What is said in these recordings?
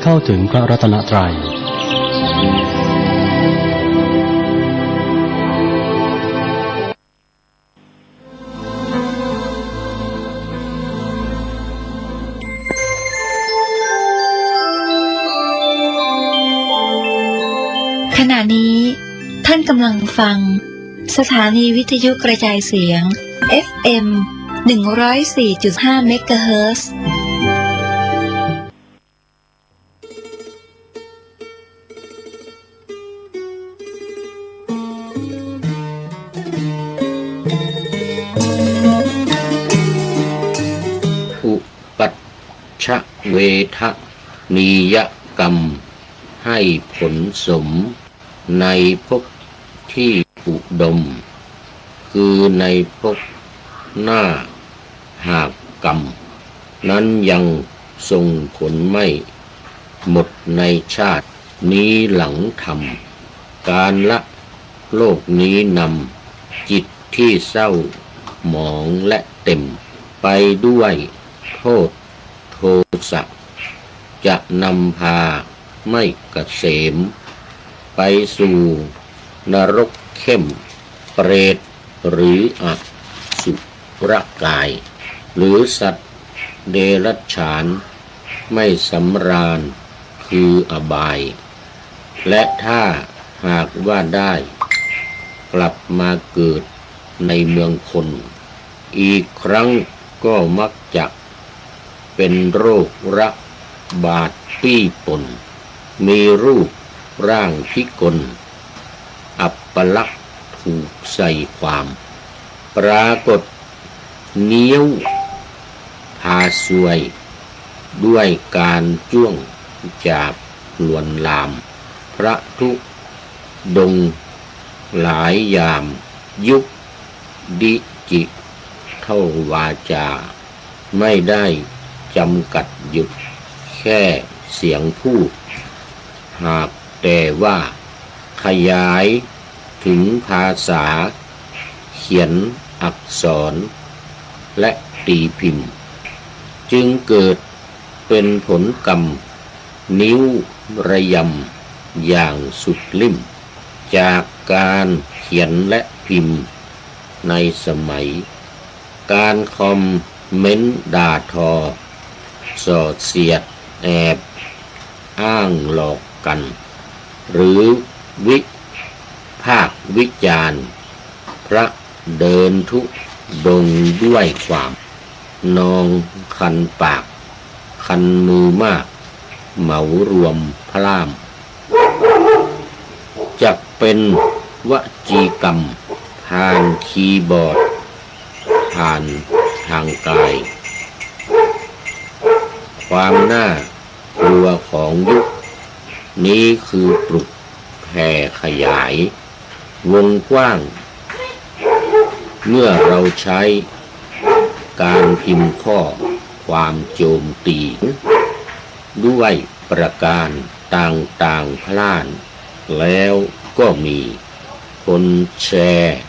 เข้าถึงพระรัตนตรัยขณะนี้ท่านกำลังฟังสถานีวิทยุกระจายเสียง FM 104.5 เมกะเฮิรตซ์ อุปัชชเวทนิยกรรมให้ผลสมในภพที่อุดมคือในภพหน้าหากกรรมนั้นยังส่งผลไม่หมดในชาตินี้หลังทำการละโลกนี้นำจิตที่เศร้าหมองและเต็มไปด้วยโทษโทสะจะนำพาไม่เกษมไปสู่นรกเข้มเปรตหรืออสุรกายหรือสัตว์เดรัจฉานไม่สำราญคืออบายและถ้าหากว่าได้กลับมาเกิดในเมืองคนอีกครั้งก็มักจะเป็นโรคระบาดปี้ปนมีรูปร่างพิกลอัปลักษณ์ถูกใส่ความปรากฏเนี้ยวพาซวยด้วยการจ้วงจาบลวนลามพระทุดงหลายยามยุคดิจิเท่าวาจาไม่ได้จำกัดหยุดแค่เสียงพูดหากแต่ว่าขยายถึงภาษาเขียนอักษรและตีพิมพ์จึงเกิดเป็นผลกรรมนิ้วระยำอย่างสุดลิ่มจากการเขียนและพิมพ์ในสมัยการคอมเมนต์ด่าทอส่อเสียดแอบอ้างหลอกกันหรือวิพากษ์วิจารณ์พระเดินทุดงด้วยความนองคันปากคันมือมากเหมารวมพร่ามจักเป็นวจีกรรมผ่านคีย์บอร์ดผ่านทางกายความน่ากลัวของยุคนี้คือปลุกแผ่ขยายวงกว้างเมื่อเราใช้การพิมพ์ข้อความโจมตีด้วยประการต่างๆพล่านแล้วก็มีคนแชร์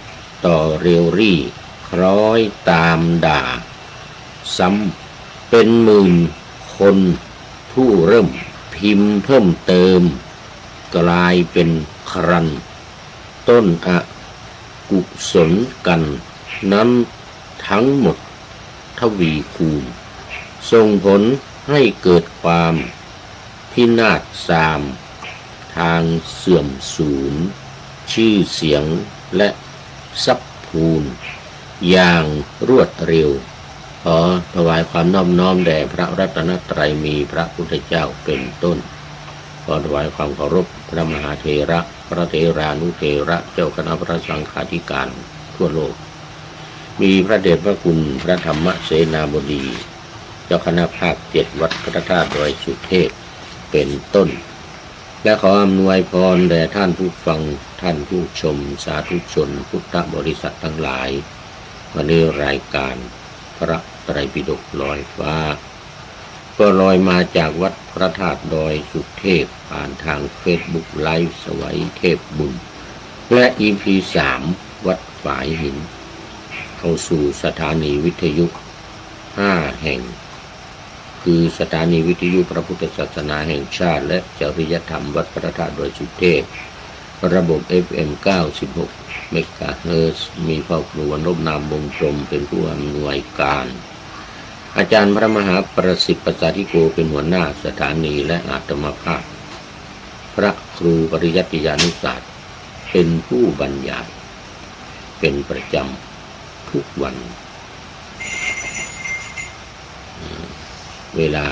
ต่อเรียวรี่คล้อยตามด่าซ้ำเป็นหมื่นคนผู้เริ่มพิมพ์เพิ่มเติมกลายเป็นครันต้นอกุศลกันนั้นทั้งหมดทวีคูณส่งผลให้เกิดความพินาศทรามทางเสื่อมสูญชื่อเสียงและทรัพย์พูนอย่างรวดเร็วขอถวายความนอบน้อมแด่พระรัตนตรัยมีพระพุทธเจ้าเป็นต้นขอถวายความเคารพพระมหาเถระพระเถรานุเถระเจ้าคณะพระสังฆาธิการทั่วโลกมีพระเดชพระคุณพระธรรมเสนาบดีเจ้าคณะภาค7วัดพระธาตุดอยสุเทพเป็นต้นและขออำนวยพรแด่ท่านผู้ฟังท่านผู้ชมสาธุชนพุทธบริษัททั้งหลายวันนี้รายการพระไตรปิฎกลอยฟ้าก็ลอยมาจากวัดพระธาตุดอยสุเทพผ่านทางเฟซบุ๊กไลฟ์สวัยเทพบุญและ EP 3วัดฝายหินเข้าสู่สถานีวิทยุ5แห่ง คือสถานีวิทยุพระพุทธศาสนาแห่งชาติและจริยธรรมวัดพระธาตุดอยสุเทพระบบ FM 96 เมกะเฮิรตซ์มีพ่อครูนพนามวงกลมเป็นผู้อำนวยการอาจารย์พระมหาประสิทธิ์ประสาธิโกเป็นหัวหน้าสถานีและอาตมาภาพพระครูปริยัติยานุศาสตร์เป็นผู้บรรยายเป็นประจำทุกวันเวลา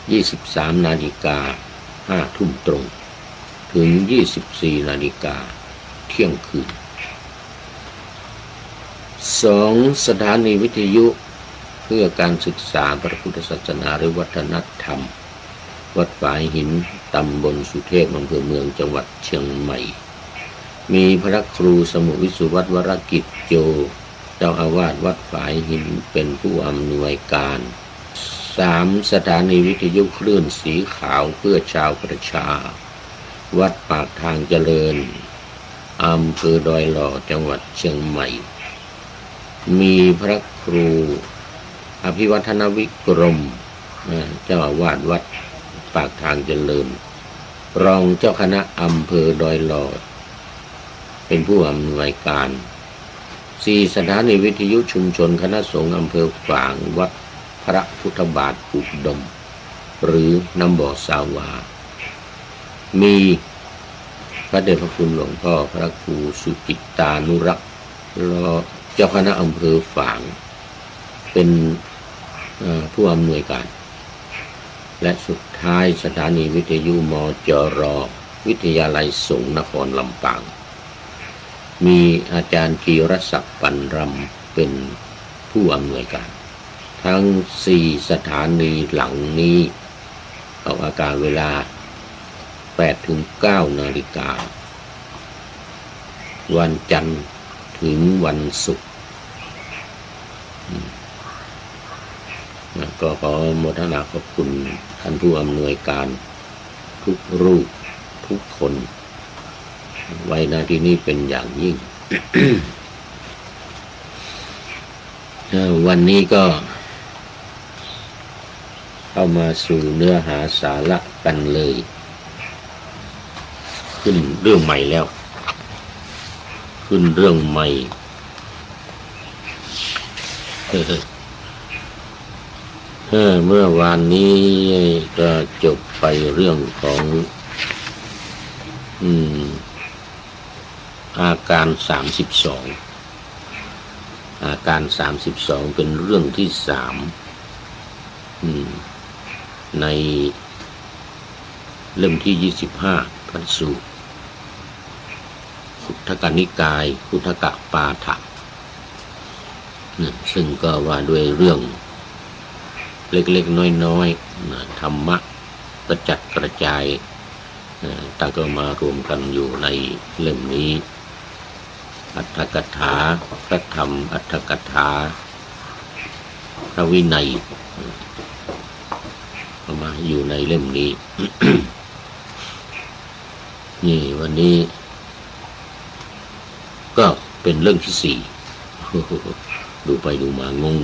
23 นาฬิกา 5 ทุ่มตรงถึง 24 นาฬิกาเที่ยงคืน2 สถานีวิทยุเพื่อการศึกษาพระพุทธศาสนาหรือวัฒนธรรมวัดฝายหินตำบลสุเทพอำเภอเมืองจังหวัดเชียงใหม่มีพระครูสมุวิสุวัฒน์วรกิจโจเจ้าอาวาสวัดฝายหินเป็นผู้อำนวยการ3 สถานีวิทยุคลื่นสีขาวเพื่อชาวประชาวัดปากทางเจริญอำเภอดอยหล่อจังหวัดเชียงใหม่มีพระครูอภิวัฒนวิกรมเจ้าอาวาสวัดปากทางเจริญรองเจ้าคณะอำเภอดอยหล่อเป็นผู้อำนวยการ4 สถานีวิทยุชุมชนคณะสงฆ์อำเภอฝางวัดพระพุทธบาทอุดมหรือน้ำบ่อสาวามีพระเดชพระคุณหลวงพ่อพระครูสุจิตตานุรักษ์เจ้าคณะอำเภอฝางเป็นผู้อำนวยการและสุดท้ายสถานีวิทยุมจร.วิทยาลัยสงฆ์นครลำปางมีอาจารย์กีรศักดิ์ปันรำเป็นผู้อำนวยการทั้ง4 สถานีหลังนี้ออกอากาศเวลา 8 ถึง 9 นาฬิกาวันจันทร์ถึงวันศุกร์ก็ขอโมทนาขอบคุณท่านผู้อำนวยการทุกรูปทุกคนไว้ณที่นี้เป็นอย่างยิ่ง วันนี้ก็เข้ามาสู่เนื้อหาสาระกันเลยขึ้นเรื่องใหม่แล้วขึ้นเรื่องใหม่เมื่อวานนี้ก็จบไปเรื่องของอาการ32เป็นเรื่องที่3ในเล่มที่25พระสูตรขุททกนิกายขุททกปาฐะซึ่งก็ว่าด้วยเรื่องเล็กๆน้อยๆธรรมะกระจัดกระจายตั้งก็มารวมกันอยู่ในเล่มนี้อรรถกถาพระธรรมอรรถกถาพระวินัยมาอยู่ในเล่มนี้ นี่วันนี้ก็เป็นเรื่องที่4ดูไปดูมางง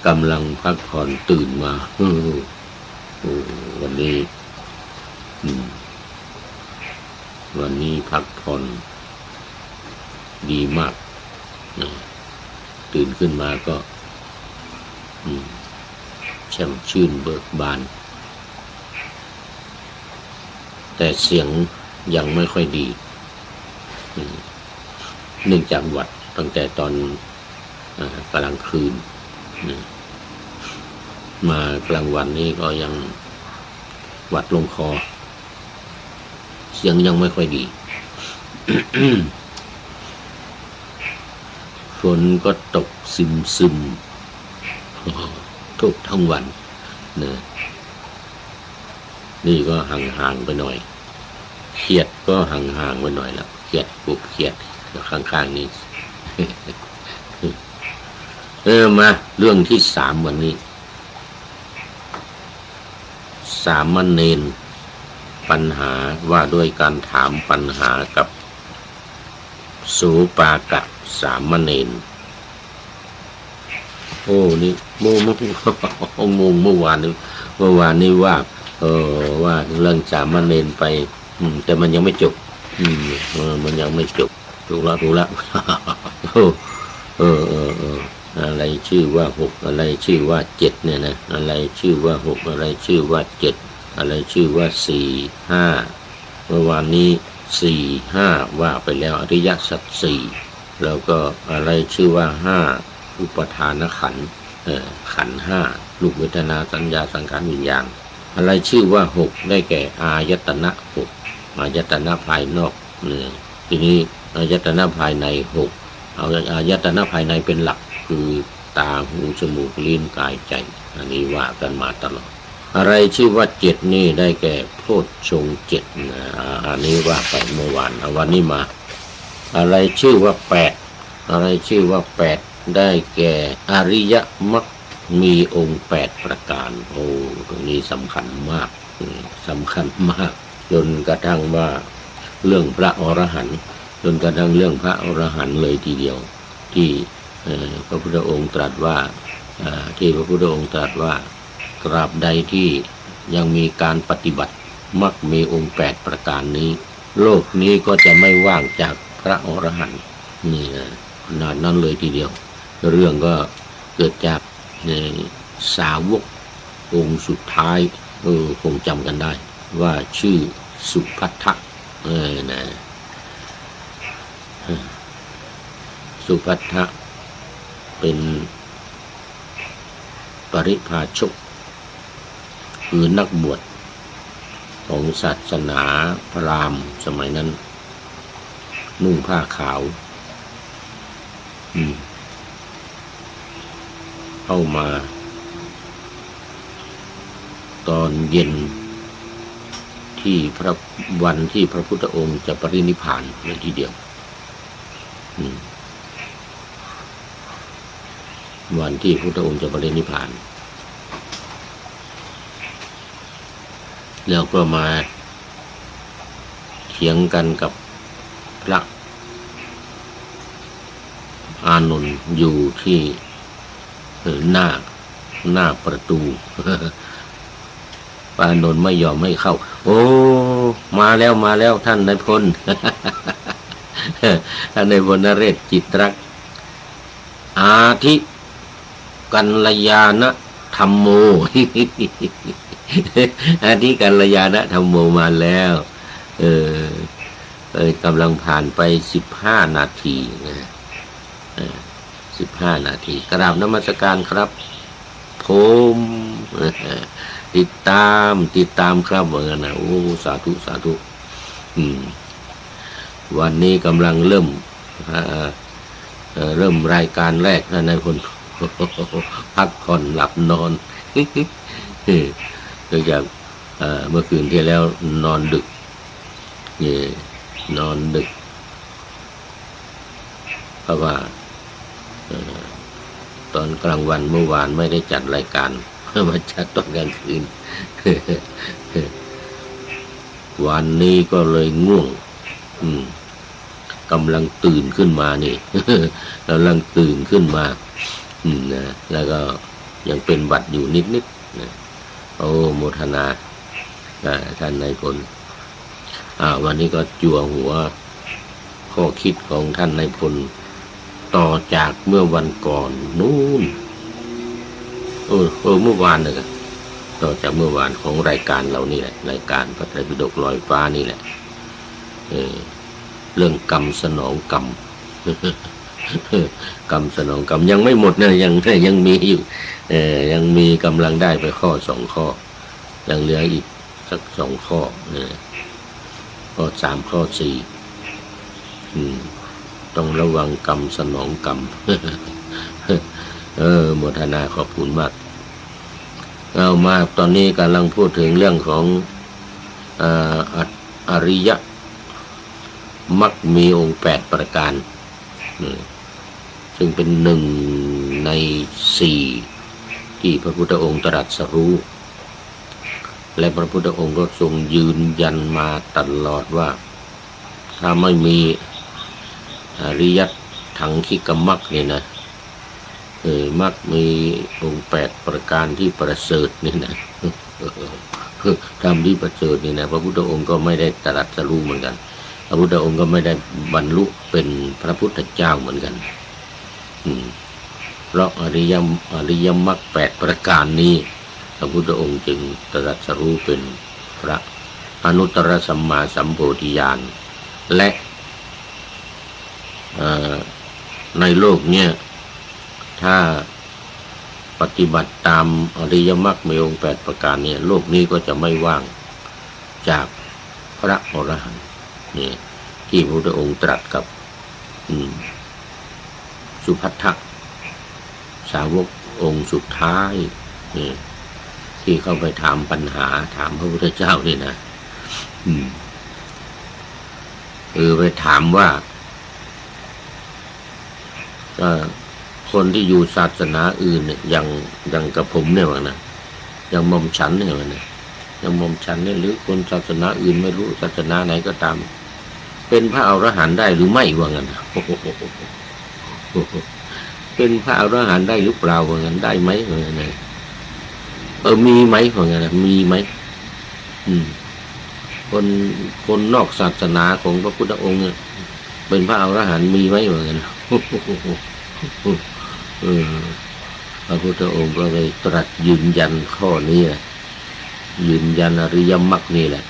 กำลังพักผ่อนตื่นมาวันนี้พักผ่อนดีมากตื่นขึ้นมาก็แช่มชื่นเบิกบานแต่เสียงยังไม่ค่อยดีเนื่องจากหวัดตั้งแต่ตอนกลางคืนมากลางวันนี้ก็ยังหวัดลงคอเสียงยังไม่ค่อยดี ฝนก็ตกซึมทุกทั้งวันนี่ก็ห่างๆไปหน่อยเครียดก็ห่างๆไปหน่อยแล้วเครียดปุ๊บเครียดข้างๆนี้ มาเรื่องที่3วันนี้สามเณรปัญหาว่าด้วยการถามปัญหากับโสปากะสามเณร โอ้นี่โมเมื่อวานนี้ว่าว่าเรื่องสามเณรไปแต่มันยังไม่จบมันยังไม่จบถูกแล้วอะไรชื่อว่า6อะไรชื่อว่า7เนี่ยนะอะไรชื่อว่า6อะไรชื่อว่า7อะไรชื่อว่า4 5เมื่อวานนี้4 5ว่าไปแล้วอริยสัจ4แล้วก็อะไรชื่อว่า5อุปทานขันธ์ขันธ์5รูปเวทนาสัญญาสังขารวิญญาณอะไรชื่อว่า6ได้แก่อายตนะ6อายตนะภายนอกทีนี้อายตนะภายใน6เอาอายตนะภายในเป็นหลักคือตาหูจมูกลิ้นกายใจอันนี้ว่ากันมาตลอดอะไรชื่อว่า7นี่ได้แก่โพชฌงค์7อันนี้ว่าไปเมื่อวานวันนี้มาอะไรชื่อว่า8อะไรชื่อว่า8ได้แก่อริยมรรคมีองค์8ประการโอ้ตรงนี้สำคัญมากจนกระทั่งว่าเรื่องพระอรหันต์จนกระทั่งเรื่องพระอรหันต์เลยทีเดียวที่พระพุทธองค์ตรัสว่าตราบใดที่ยังมีการปฏิบัติมักมีองค์8ประการนี้โลกนี้ก็จะไม่ว่างจากพระอรหันต์นี่นะขนาดนั้นเลยทีเดียวเรื่องก็เกิดจากสาวกองค์สุดท้ายคงจำกันได้ว่าชื่อสุภัททะนะสุภัททะเป็นปริพาชกคือนักบวชของศาสนาพราหมณ์สมัยนั้นนุ่งผ้าขาวเข้ามาตอนเย็นที่วันที่พระพุทธองค์จะปรินิพพานเลยทีเดียววันที่พระพุทธองค์จะปรินิพพานแล้วก็มาเถียงกันกับพระอานนท์อยู่ที่หน้าประตูพระอานนท์ไม่ยอมให้เข้าโอ้มาแล้วท่านนายพล ท่านนายพลนเรศจิตรักอาทิกัลยาณธัมโม อาทิกัลยาณธัมโมมาแล้วกำลังผ่านไป15 นาทีนะ15 นาทีกราบนมัสการครับผมติดตามครับเหมือนกันนะโอ้สาธุวันนี้กำลังเริ่มรายการแรกนะนายพล พักผ่อนหลับนอนเนื่องจากเมื่อคืนที่แล้วนอนดึกเพราะว่าตอนกลางวันเมื่อวานไม่ได้จัดรายการมาจัดตอนกลางคืน วันนี้ก็เลยง่วงกำลังตื่นขึ้นมานี่ กำลังตื่นขึ้นมานะแล้วก็ยังเป็นหวัดอยู่นิดนะโอ้โมทนาท่านนายพลวันนี้ก็จั่วหัวข้อคิดของท่านนายพลต่อจากเมื่อวันก่อนนู้นเมื่อวานเลยต่อจากเมื่อวานของรายการเรานี่แหละรายการพระไตรปิฎกลอยฟ้านี่แหละเรื่องกรรมสนองกรรม กรรมสนองกรรมยังไม่หมดนะยังมีอยู่ยังมีกำลังได้ไปข้อ2 ข้อยังเหลืออีกสัก2 ข้อข้อ3ข้อ4ต้องระวังกรรมสนองกรรม โมทนาขอบคุณมากเอามาตอนนี้กำลังพูดถึงเรื่องของอริยมรรคมีองค์8ประการซึ่งเป็น1 ใน 4ที่พระพุทธองค์ตรัสรู้และพระพุทธองค์ก็ทรงยืนยันมาตลอดว่าถ้าไม่มีอริยถังคิกมรรคเนี่ยนะ มักมีองค์8ประการที่ประเสริฐนี่นะธรรมที่ประเสริฐนี่นะพระพุทธองค์ก็ไม่ได้ตรัสรู้เหมือนกันพระพุทธองค์ก็ไม่ได้บรรลุเป็นพระพุทธเจ้าเหมือนกันเพราะอริยมรรค8ประการนี้พระพุทธองค์จึงตรัสรู้เป็นพระอนุตตรสัมมาสัมโพธิญาณและในโลกเนี่ยถ้าปฏิบัติตามอริยมรรคมีองค์8ประการเนี่ยโลกนี้ก็จะไม่ว่างจากพระอรหันต์นี่ที่พระพุทธองค์ตรัสกับสุภัททะสาวกองค์สุดท้ายนี่ที่เข้าไปถามปัญหาถามพระพุทธเจ้านี่นะไปถามว่าคนที่อยู่ศาสนาอื่นเนี่ยอย่างกับผมเนี่ยว่านะอย่างมอมฉันเนี่ยว่านะอย่างมอมฉันเนี่ยหรือคนศาสนาอื่นไม่รู้ศาสนาไหนก็ตามเป็นพระอรหันต์ได้หรือไม่ว่างั้นเป็นพระอรหันต์ได้หรือเปล่าว่างั้นได้ไหมว่างั้นมีไหมว่างั้นมีไหมคนนอกศาสนาของพระพุทธองค์เนี่ยเป็นพระอรหันต์มีไหมว่างั้นพระพุทธองค์ก็เลยตรัสยืนยันข้อนี้แหละยืนยันอริยมรรคนี่แหละ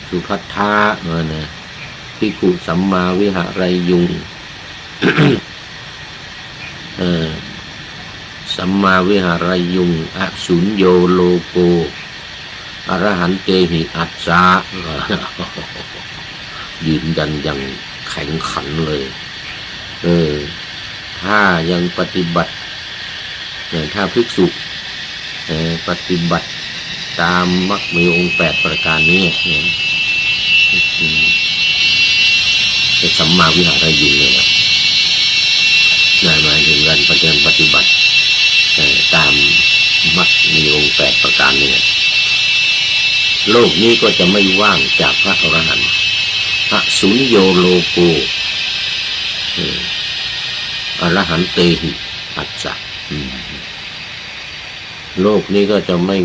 สุภัททะนะภิกขุสัมมาวิหารยุง สัมมาวิหารยุงอสุญโยโลโกอรหันเตหิอัสสะยืนยันอย่างแข็งขันเลยถ้ายังปฏิบัติถ้าภิกษุปฏิบัติตามมรรคมีองค์8ประการนี้จะสัมมาวิหารยุงเลยนะหมายถึงการปฏิบัติตามมรรคมีองค์8ประการนี้โลกนี้ก็จะไม่ว่างจากพระอรหันต์อสุญโยโลโกอรหันเตหิอัสสะโลกนี้ก็จะไม่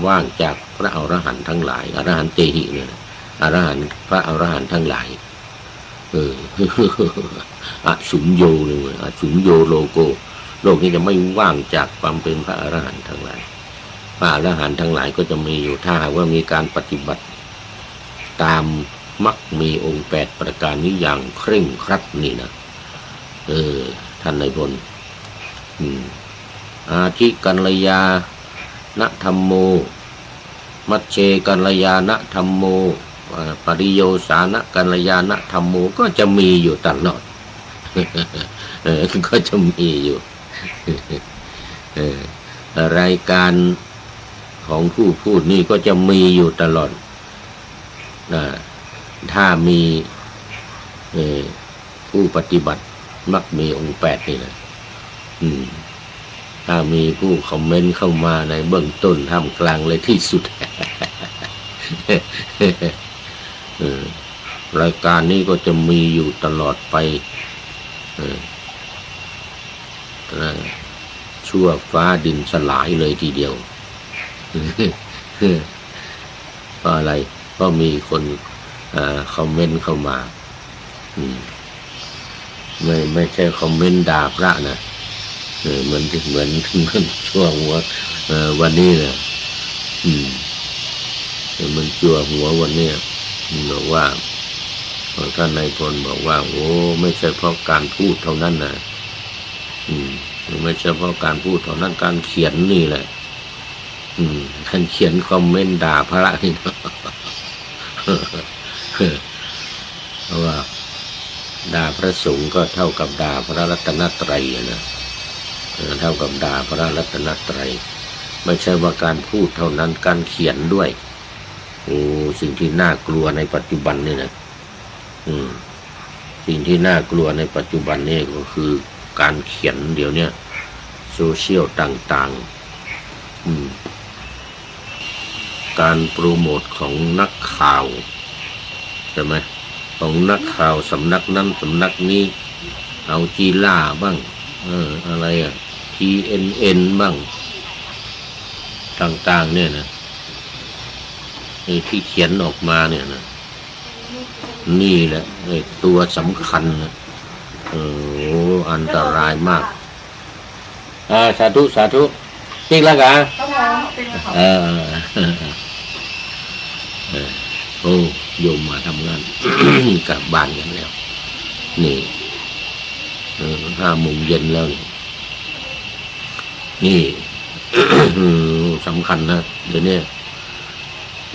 ว่างจากพระอรหันต์ทั้งหลายอรหันเตหิเนี่ยอรหันต์พระอรหันต์ทั้งหลายอสุญโยเลยอสุญโยโลโกโลกนี้จะไม่ว่างจากความเป็นพระอรหันต์ทั้งหลายพระอรหันต์ทั้งหลายก็จะมีอยู่ถ้าหากว่ามีการปฏิบัติตามมรรคมีองค์8ประการนี้อย่างเคร่งครัดนี่นะท่านนายพลอาทิกัลยาณธรรมโมมัชเชกัลยาณธรรมโมปริโยสานะกัลยาณธรรมโมก็จะมีอยู่ตลอดก็จะมีอยู่รายการของผู้พูดนี่ก็จะมีอยู่ตลอดถ้ามีผู้ปฏิบัติมักมีองค์8นี่นะถ้ามีผู้คอมเมนต์เข้ามาในเบื้องต้นท่ามกลางเลยที่สุด รายการนี้ก็จะมีอยู่ตลอดไปชั่วฟ้าดินสลายเลยทีเดียวเพราะอะไรก็มีคนคอมเมนต์เข้ามาไม่ใช่คอมเมนต์ด่าพระนะเหมือนช่วงหัววันนี้นะมันจั่วหัววันนี้บอกว่าท่านนายพลบอกว่าโอ้ไม่ใช่เพราะการพูดเท่านั้นนะไม่ใช่เพราะการพูดเท่านั้นการเขียนนี่แหละท่านเขียนคอมเมนต์ด่าพระนี่เพราะว่าด่าพระสงฆ์ก็เท่ากับด่าพระรัตนตรัยนะเท่ากับด่าพระรัตนตรัยไม่ใช่ว่าการพูดเท่านั้นการเขียนด้วยโอ้สิ่งที่น่ากลัวในปัจจุบันนี่นะสิ่งที่น่ากลัวในปัจจุบันนี่ก็คือการเขียนเดี๋ยวนี้โซเชียลต่างๆการโปรโมทของนักข่าวใช่ไหมของนักข่าวสำนักนั้นสำนักนี้ เอาจีล่าบ้างอะไรTNN บ้างต่างๆเนี่ยนะที่เขียนออกมาเนี่ยนะนี่แหละตัวสำคัญนะอันตรายมากสาธุติ๊กแล้วกันโอ้โยมมาทำงาน กลับบ้านกันแล้วนี่5 โมงเย็นแล้วนี่ สำคัญนะเดี๋ยวนี้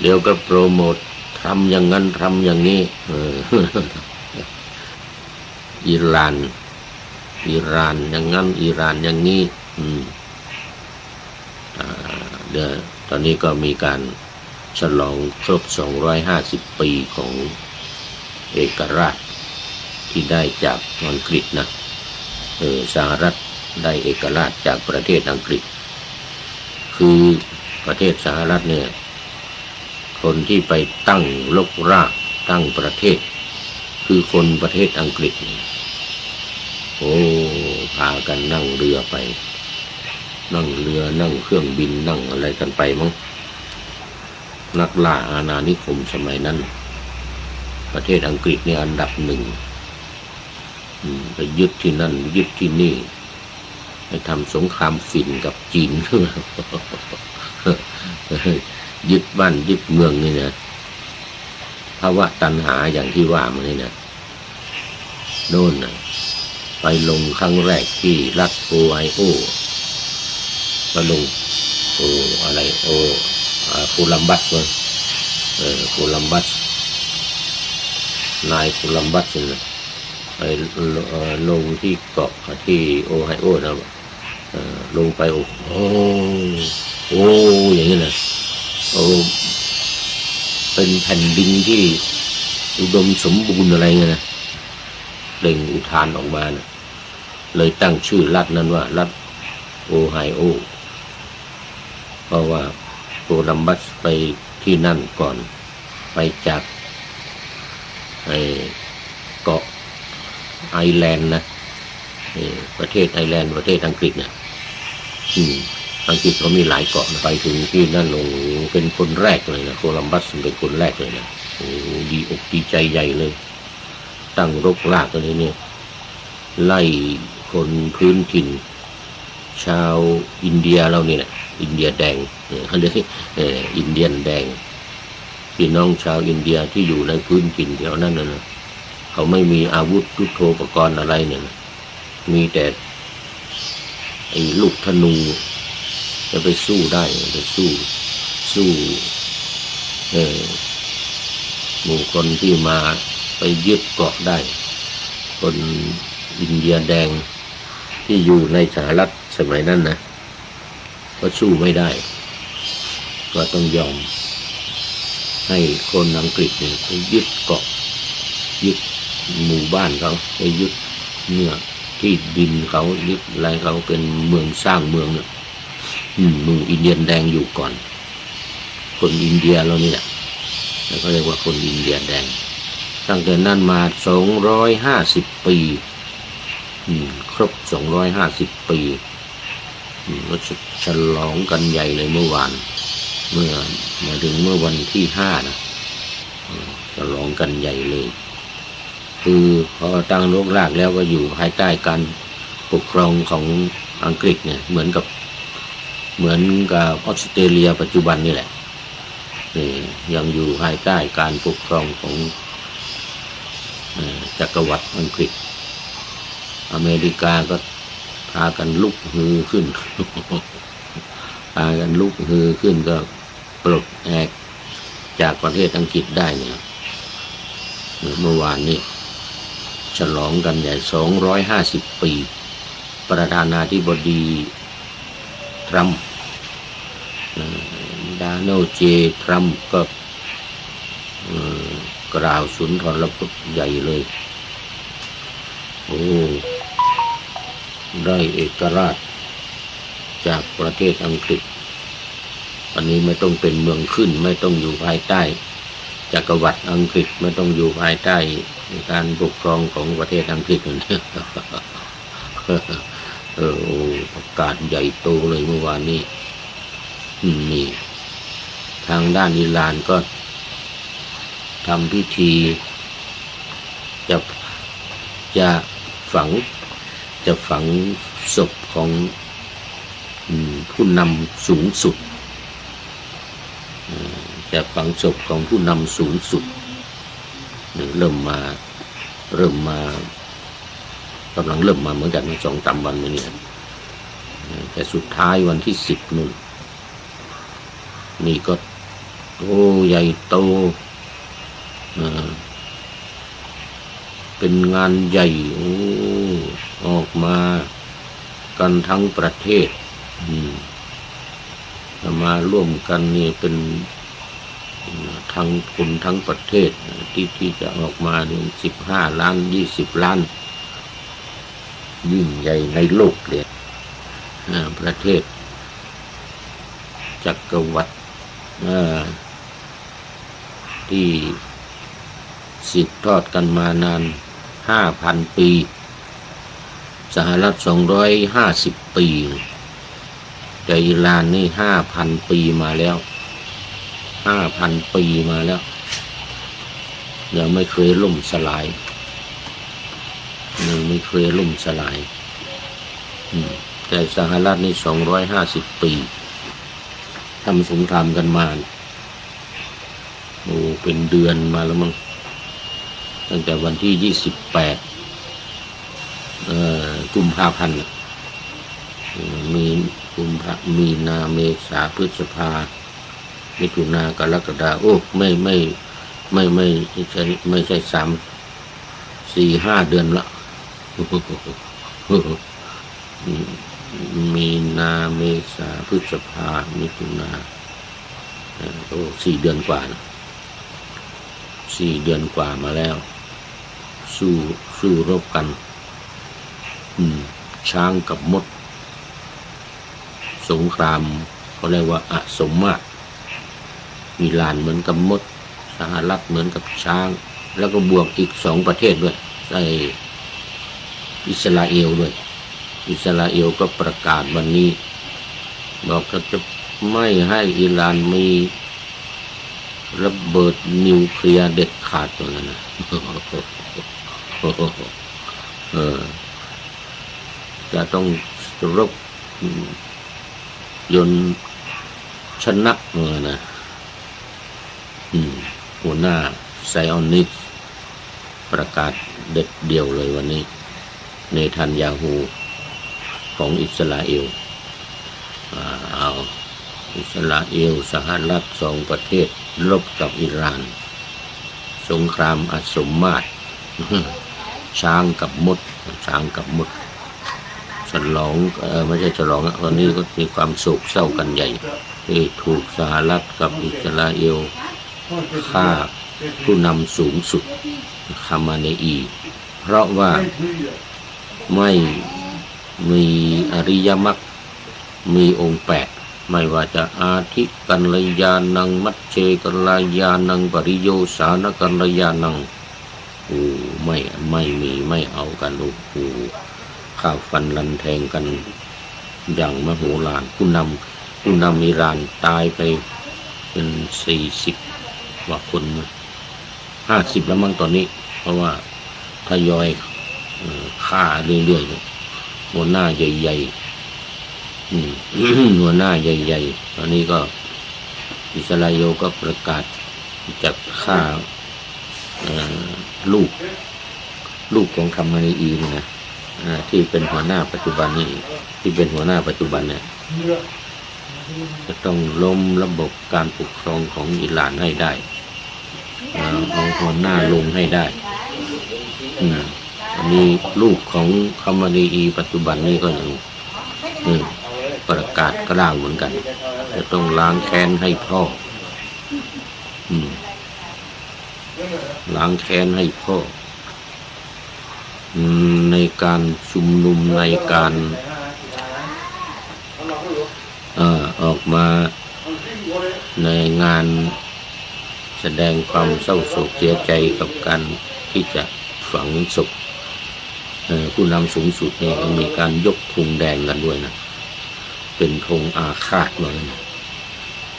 เดี๋ยวก็โปรโมททำอย่างนั้นทำอย่างนี้อิหร่านอย่างนั้นอิหร่านอย่างนี้เดี๋ยวตอนนี้ก็มีการฉลองครบ250 ปีของเอกราชที่ได้จากอังกฤษนะสหรัฐได้เอกราชจากประเทศอังกฤษคือประเทศสหรัฐเนี่ยคนที่ไปตั้งรกรากตั้งประเทศคือคนประเทศอังกฤษพากันนั่งเรือไปนั่งเรือนั่งเครื่องบินนั่งอะไรกันไปมั้งนักล่าอาณานิคมสมัยนั้นประเทศอังกฤษเนี่ยอันดับ 1ไปยึดที่นั่นยึดที่นี่ไปทำสงครามฝิ่นกับจีน ยึดบ้านยึดเมืองนี่นะภาวะตัณหาอย่างที่ว่ามาเนี่ยนะโน่นนะไปลงครั้งแรกที่รัฐโอไฮโอก็ลงอะไรโคลัมบัสเลยโคลัมบัสนายโคลัมบัสเนี่ยไปลงที่เกาะที่โอไฮโอนะลงไปอย่างนี้นะเป็นแผ่นดินที่อุดมสมบูรณ์อะไรเงี้ยนะเล่งอุทานออกมานะเลยตั้งชื่อรัฐนั้นว่ารัฐโอไฮโอเพราะว่าโคลัมบัสไปที่นั่นก่อนไปจากเกาะไอร์แลนด์นะประเทศไอร์แลนด์ประเทศอังกฤษเนี่ยอังกฤษเขามีหลายเกาะไปถึงที่นั่นลงเป็นคนแรกเลยนะโคลัมบัสเป็นคนแรกเลยนะดีอกดีใจใหญ่เลยตั้งรกรากอะไรเนี่ยไล่คนพื้นถิ่นชาวอินเดียเราเนี่ยอินเดียแดงเขาเรียกอินเดียนแดงพี่น้องชาวอินเดียที่อยู่ในพื้นถิ่นแถวนั้นนะเขาไม่มีอาวุธยุทโธปกรณ์อะไรเนี่ยมีแต่ไอ้ลูกธนูจะไปสู้ได้จะสู้หมู่คนที่มาไปยึดเกาะได้คนอินเดียแดงที่อยู่ในสหรัฐสมัยนั้นนะก็สู้ไม่ได้ก็ต้องยอมให้คนอังกฤษเนี่ยไปยึดเกาะยึดหมู่บ้านเขาไปยึดเนี่ยที่ดินเขายึดอะไรเขาเป็นเมืองสร้างเมืองเนี่ยหมู่อินเดียนแดงอยู่ก่อนคนอินเดียเรานี่แหละแล้วก็เรียกว่าคนอินเดียแดงตั้งแต่นั้นมา250 ปีครบ250 ปีก็ฉลองกันใหญ่เลยเมื่อวานมาถึงเมื่อวันที่5นะฉลองกันใหญ่เลยคือพอตั้งรกรากแล้วก็อยู่ภายใต้การปกครองของอังกฤษเนี่ยเหมือนกับออสเตรเลียปัจจุบันนี่แหละยังอยู่ภายใต้การปกครองของจักรวรรดิอังกฤษอเมริกาก็พากันลุกฮือขึ้น พากันลุกฮือขึ้นก็ปลดแอกจากประเทศอังกฤษได้เนี่ยเมื่อวานนี้ฉลองกันใหญ่250 ปีประธานาธิบดีทรัมป์โดนัลด์เจทรัมป์ก็กล่าวสุนทรพจน์ใหญ่เลยได้เอกราชจากประเทศอังกฤษอันนี้ไม่ต้องเป็นเมืองขึ้นไม่ต้องอยู่ภายใต้จักรวรรดิอังกฤษไม่ต้องอยู่ภายใต้ ในการปกครองของประเทศอังกฤษเนี่ยประกาศใหญ่โตเลยเมื่อวานนี้นี่ทางด้านอิหร่านก็ทำพิธีจะฝังศพของผู้นำสูงสุดจะฝังศพของผู้นำสูงสุดเริ่มมากำลังเริ่มมาเหมือนกัน2-3 วันมาเนี่ยแต่สุดท้ายวันที่10นู่นนี่ก็ใหญ่โตเป็นงานใหญ่ออกมากันทั้งประเทศมาร่วมกันนี่เป็นทั้งคนทั้งประเทศที่จะออกมา15 ล้าน20 ล้านยิ่งใหญ่ในโลกเลยประเทศจักรวรรดิที่สืบทอดกันมานาน 5,000 ปีสหรัฐ250 ปีแต่อิหร่านนี่ 5,000 ปีมาแล้ว 5,000 ปีมาแล้วยังไม่เคยล่มสลายแต่สหรัฐนี่250 ปีทำสงครามกันมาเป็นเดือนมาแล้วมั้งตั้งแต่วันที่28กุมภาพันธ์มีนาเมษาพฤษภามิถุนากรกฎาไม่ใช่3-4-5 เดือนละมีนาเมษาพฤษภามิถุนา4 เดือนกว่านะ4 เดือนกว่ามาแล้วสู้รบกันช้างกับมดสงครามเขาเรียกว่าอสมมาตรอิหร่านเหมือนกับมดสหรัฐเหมือนกับช้างแล้วก็บวกอีก2 ประเทศด้วยใช่อิสราเอลด้วยอิสราเอลก็ประกาศวันนี้บอกว่าจะไม่ให้อิหร่านมีระเบิดนิวเคลียร์เด็ดขาดตัวนั้นนะจะต้องรบยนชนะนะหัวหน้าไซออนิสต์ประกาศเด็ดเดี่ยวเลยวันนี้เนทันยาฮูของอิสราเอลอิสราเอลสหรัฐ2 ประเทศรบกับอิหร่านสงครามอสมมาตรช้างกับมดฉลองไม่ใช่ฉลองตอนนี้ก็มีความโศกเศร้ากันใหญ่ที่ถูกสหรัฐกับอิสราเอลฆ่าผู้นำสูงสุดคามาเนอีเพราะว่าไม่มีอริยมรรคมีองค์8ไม่ว่าจะอาทิกัลยาณังมัชเชกัลยาณังปริโยสานกัลยาณังไม่มีไม่เอากันข้าวฟันลันแทงกันอย่างมโหฬารผู้นำอิหร่านตายไปเป็น40 กว่าคน50แล้วมั้งตอนนี้เพราะว่าทยอยฆ่าเรื่อยๆหัวหน้าใหญ่ๆหัวหน้าใหญ่ๆตอนนี้ก็อิสราเอลก็ประกาศจะฆ่าลูกของคามาเนอีนะที่เป็นหัวหน้าปัจจุบันนี่เนี่ยจะต้องล้มระบบการปกครองของอิหร่านให้ได้เอาหัวหน้าลงให้ได้อันนี้ลูกของคามาเนอีปัจจุบันนี่ก็ยังประกาศกล้าวเหมือนกันจะต้องล้างแค้นให้พ่อล้างแค้นให้พ่อในการชุมนุมในการออกมาในงานแสดงความเศร้าโศกเสียใจกับการที่จะ ฝังศพผู้นำสูงสุดเนี่ยมีการยกธงแดงกันด้วยนะเป็นธงอาฆาตเลยนะ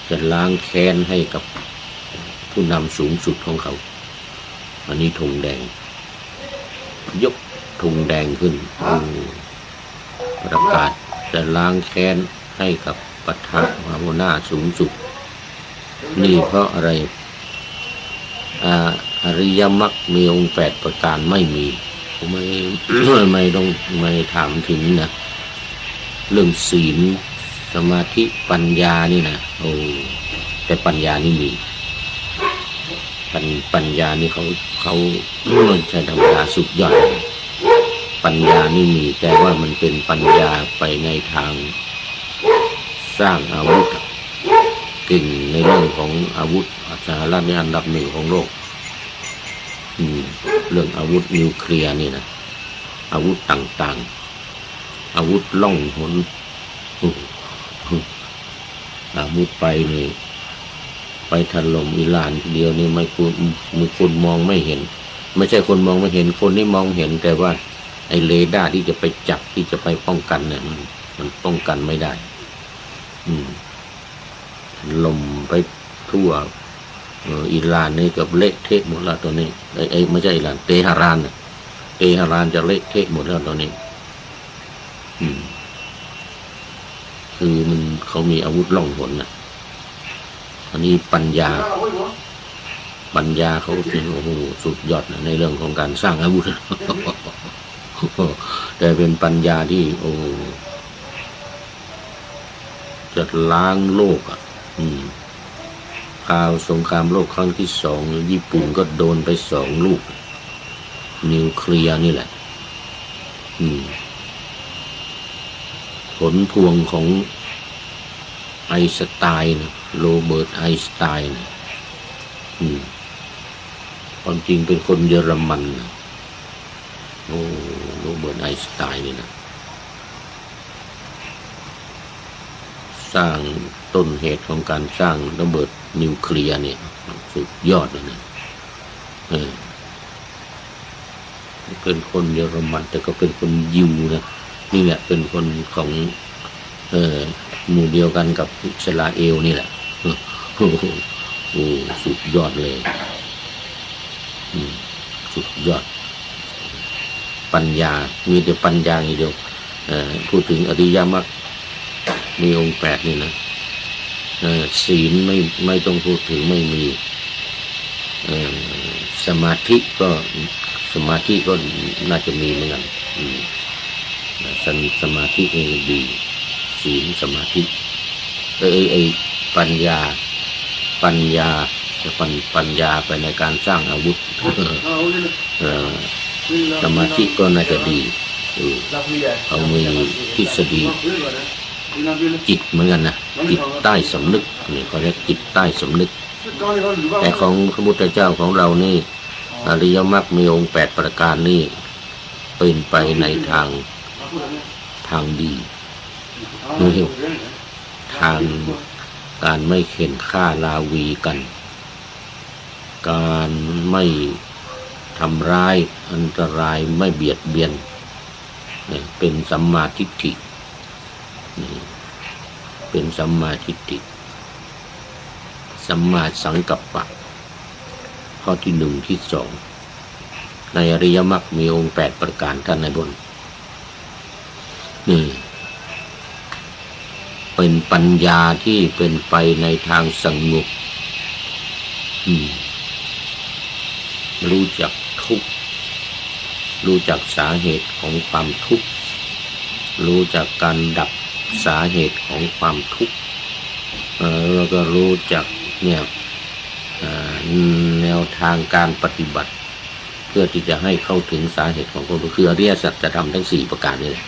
จะล้างแค้นให้กับผู้นำสูงสุดของเขาอันนี้ธงแดงยกธงแดงขึ้นประกาศจะล้างแค้นให้กับปะทะหัวหน้าสูงสุดนี่เพราะอะไรอริยมรรคมีองค์8ประการไม่มีผมไม่ถามถึงนะเรื่องศีลสมาธิปัญญานี่นะแต่ปัญญานี่มีปัญญานี่เขาใช้ธรรมดาสุดยอดปัญญานี่มีแต่ว่ามันเป็นปัญญาไปในทางสร้างอาวุธเก่งในเรื่องของอาวุธสหรัฐในอันดับ1ของโลกเรื่องอาวุธนิวเคลียร์นี่นะอาวุธต่างๆอาวุธล่องหนอาวุธไปนี่ไปถล่มอิหร่านทีเดียวนี่ไม่คนมองไม่เห็นไม่ใช่คนมองไม่เห็นคนที่มองเห็นแต่ว่าไอ้เรดาร์ที่จะไปจับที่จะไปป้องกันเนี่ยมันป้องกันไม่ได้ลมไปทั่วอิหร่านนี่กับเละเทะหมดแล้วตัวนี้ไอ้ไม่ใช่อิหร่านเตหะรานจะเละเทะหมดแล้วตัวนี้คือเขามีอาวุธล่องหนนะอันนี้ปัญญาเขาเป็นโอ้โหสุดยอดนะในเรื่องของการสร้างอาวุธ แต่เป็นปัญญาที่จะล้างโลกข่าวสงครามโลกครั้งที่2ญี่ปุ่นก็โดนไป2 ลูกนิวเคลียร์นี่แหละผลพวงของไอน์สไตน์โรเบิร์ตไอน์สไตน์ความจริงเป็นคนเยอรมันโรเบิร์ตไอน์สไตน์นี่นะสร้างต้นเหตุของการสร้างระเบิดนิวเคลียร์เนี่ยสุดยอดเลยนะเป็นคนเยอรมันแต่ก็เป็นคนยิวนะนี่แหละเป็นคนของหมู่เดียวกันกับอิสราเอลนี่แหละสุดยอดเลยสุดยอดปัญญามีแต่ปัญญาอย่างเดียวพูดถึงอริยมรรคมีองค์8นี่นะศีลไม่ต้องพูดถึงไม่มีสมาธิก็น่าจะมีเหมือนกันสมาธินี่ดีศีลสมาธิปัญญาไปในการสร้างอาวุธสมาธิก็น่าจะดีเขามีทฤษฎีจิตเหมือนกันนะจิตใต้สำนึกนี่เขาเรียกจิตใต้สำนึกแต่ของพระพุทธเจ้าของเรานี่อริยมรรคมีองค์8ประการนี่เป็นไปในทางดีทางการไม่เข็นฆ่าลาวีกันการไม่ทำร้ายอันตรายไม่เบียดเบียนเป็นสัมมาทิฏฐิเป็นสัมมาทิฏฐิสัมมาสังกัปปะข้อที่1ที่2ในอริยมรรคมีองค์8ประการท่านในบนนี่เป็นปัญญาที่เป็นไปในทางสงบรู้จักทุกข์รู้จักสาเหตุของความทุกข์รู้จักการดับสาเหตุของความทุกข์แล้วก็รู้จักแนวทางการปฏิบัติเพื่อที่จะให้เข้าถึงสาเหตุของความทุกข์คืออริยสัจธรรมทั้ง4ประการนี่แหละ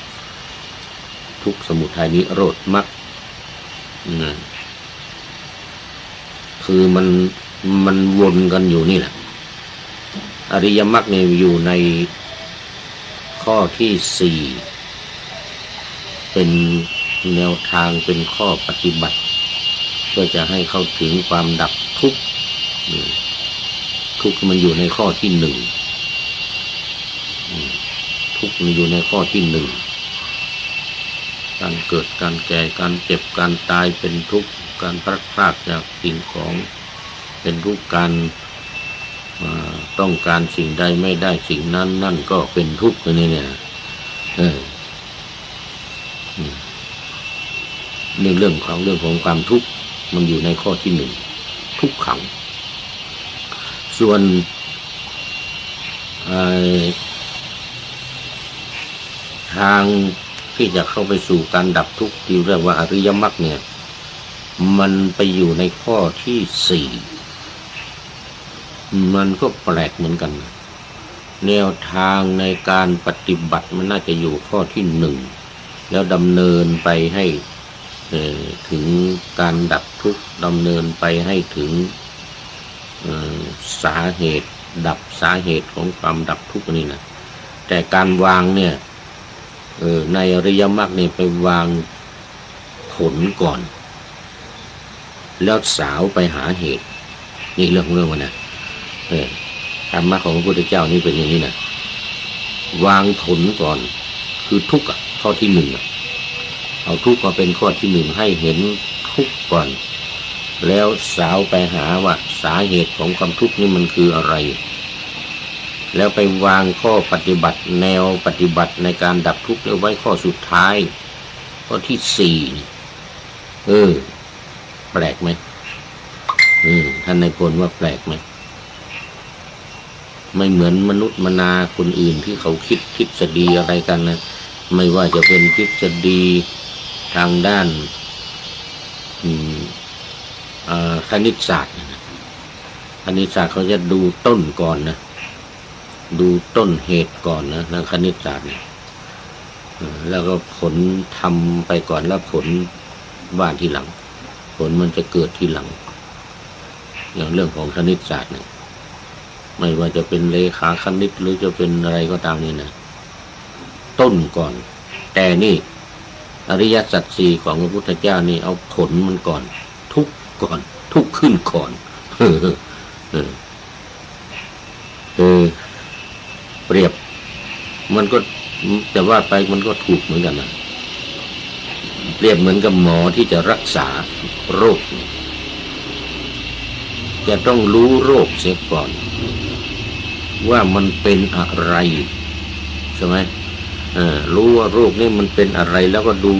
ทุกข์สมุทัยนิโรธมรรคคือมันวนกันอยู่นี่แหละอริยมรรคเนี่ยอยู่ในข้อที่4เป็นแนวทางเป็นข้อปฏิบัติเพื่อจะให้เข้าถึงความดับทุกข์มันอยู่ในข้อที่1 ทุกข์มันอยู่ในข้อที่หนึ่งการเกิดการแก่การเจ็บการตายเป็นทุกข์การพลัดพรากจากสิ่งของเป็นทุกข์การต้องการสิ่งใดไม่ได้สิ่งนั้นนั่นก็เป็นทุกข์นี่เนี่ยเรื่องของความทุกข์มันอยู่ในข้อที่หนึ่งทุกขังส่วนทางที่จะเข้าไปสู่การดับทุกข์ที่เรียกว่าอริยมรรคเนี่ยมันไปอยู่ในข้อที่สี่มันก็แปลกเหมือนกันแนวทางในการปฏิบัติมันน่าจะอยู่ข้อที่หนึ่งแล้วดำเนินไปให้ถึงการดับทุกข์ดำเนินไปให้ถึงสาเหตุดับสาเหตุของความดับทุกข์นี่นะแต่การวางเนี่ยในอริยมรรคเนี่ยไปวางผลก่อนแล้วสาวไปหาเหตุนี่เรื่องมันนะธรรมะของพระพุทธเจ้านี่เป็นอย่างนี้นะวางผลก่อนคือทุกข์ข้อที่หนึ่งเอาทุกข์มาเป็นข้อที่หนึ่งให้เห็นทุกข์ก่อนแล้วสาวไปหาว่าสาเหตุของความทุกข์นี่มันคืออะไรแล้วไปวางข้อปฏิบัติแนวปฏิบัติในการดับทุกข์เอาไว้ข้อสุดท้ายข้อที่สี่แปลกไหมท่านนายพลว่าแปลกไหมไม่เหมือนมนุษย์มนาคนอื่นที่เขาคิดทฤษฎีอะไรกันนะไม่ว่าจะเป็นทฤษฎีทางด้านคณิตศาสตร์คณิตศาสตร์เขาจะดูต้นก่อนนะดูต้นเหตุก่อนนะทางคณิตศาสตร์เนี่ยแล้วก็ผลทำไปก่อนแล้วผลว่าทีหลังผลมันจะเกิดทีหลังอย่างเรื่องของคณิตศาสตร์เนี่ยไม่ว่าจะเป็นเลขาคณิตหรือจะเป็นอะไรก็ตามนี่นะต้นก่อนแต่นี่อริยสัจสี่ของพระพุทธเจ้านี่เอาผลมันก่อนทุกข์ก่อนทุกข์ขึ้นก่อนเปรียบมันก็จะว่าไปมันก็ถูกเหมือนกันนะเปรียบเหมือนกับหมอที่จะรักษาโรคจะต้องรู้โรคเสียก่อนว่ามันเป็นอะไรใช่ไหมรู้ว่าโรคนี่มันเป็นอะไรแล้วก็ดู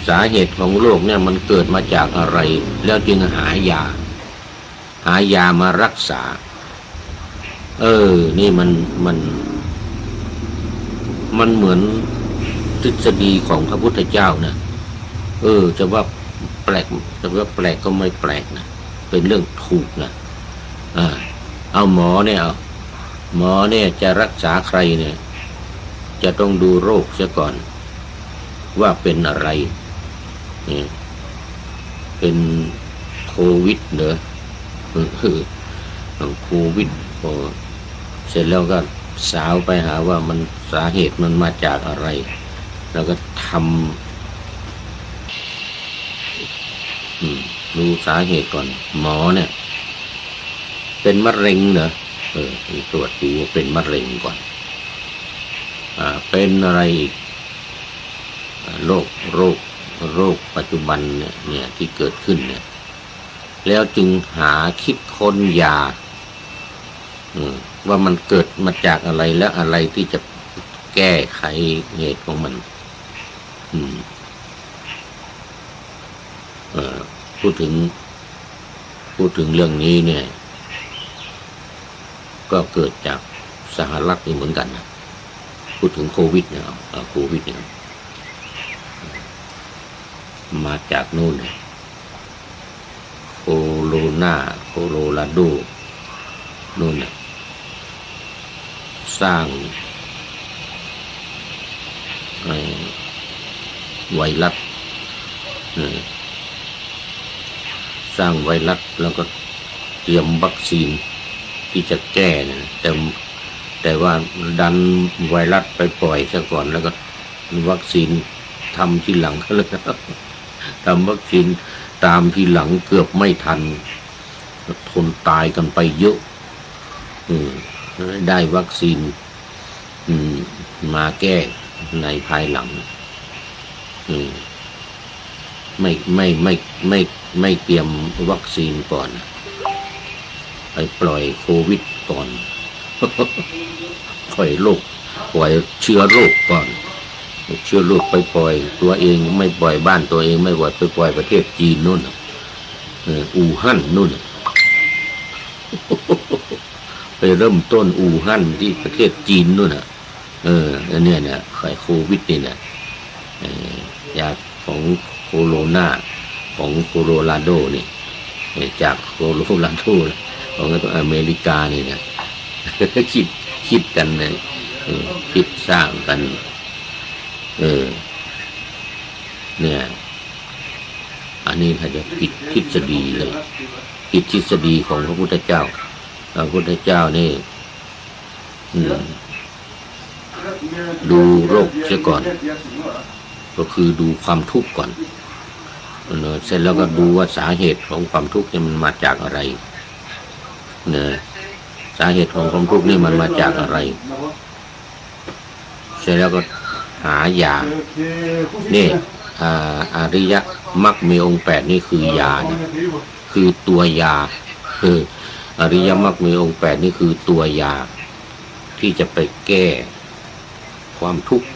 สาเหตุของโรคเนี่ยมันเกิดมาจากอะไรแล้วจึงหายามารักษานี่มันเหมือนทฤษฎีของพระพุทธเจ้านะจะว่าแปลกแต่ว่าแปลกก็ไม่แปลกนะเป็นเรื่องถูกนะเอาหมอเนี่ยจะรักษาใครเนี่ยจะต้องดูโรคเสียก่อนว่าเป็นอะไรเป็นโควิดเหรอโควิดพอเสร็จแล้วก็สาวไปหาว่ามันสาเหตุมันมาจากอะไรแล้วก็ทำดูสาเหตุก่อนหมอเนี่ยเป็นมะเร็งเหรอตรวจดูว่าเป็นมะเร็งก่อนเป็นอะไรอีกโรคปัจจุบันเนี่ยที่เกิดขึ้นเนี่ยแล้วจึงหาคิดค้นยาว่ามันเกิดมาจากอะไรและอะไรที่จะแก้ไขเหตุของมันพูดถึงเรื่องนี้เนี่ยก็เกิดจากสหรัฐนี่เหมือนกันนะพูดถึงโควิดเนี่ยโควิดเนี่ยมาจากนู่นเนี่ยโคโลราโดนู่นเนี่ยสร้างไวรัสสร้างไวรัสแล้วก็เตรียมวัคซีนที่จะแก้นะแต่ว่าดันไวรัสไปปล่อยซะก่อนแล้วก็วัคซีนทำทีหลังก็เลยทำวัคซีนตามทีหลังเกือบไม่ทันทนตายกันไปเยอะได้วัคซีน มาแก้ในภายหลังไม่เตรียมวัคซีนก่อนไปปล่อยโควิดก่อนปล่อยเชื้อโรคก่อนเชื้อโรคไปปล่อยตัวเองไม่ปล่อยบ้านตัวเองไม่ปล่อยไปปล่อยประเทศจีนนู่นอู่ฮั่นนู่นไปเริ่มต้นอู่ฮั่นที่ประเทศจีนนู่นอันนี้เนี่ยโควิดนี่เนี่ยยาของโคโรนาของโคโรราโดนี่จากโคโรราโดของอเมริกานี่เนี่ยคิดกันเลยคิดสร้างกันเนี่ยอันนี้ถ้าจะผิดทฤษฎีเลยผิดทฤษฎีของพระพุทธเจ้านี่ดูโรคเสียก่อนก็คือดูความทุกข์ก่อนเสร็จแล้วก็ดูว่าสาเหตุของความทุกข์นี่มันมาจากอะไรสาเหตุของความทุกข์นี่มันมาจากอะไรเสร็จแล้วก็หายานี่อริยมรรคมีองค์8นี่คือยานะคือตัวยาอริยมรรคมีองค์8นี่คือตัวยาที่จะไปแก้ความทุกข์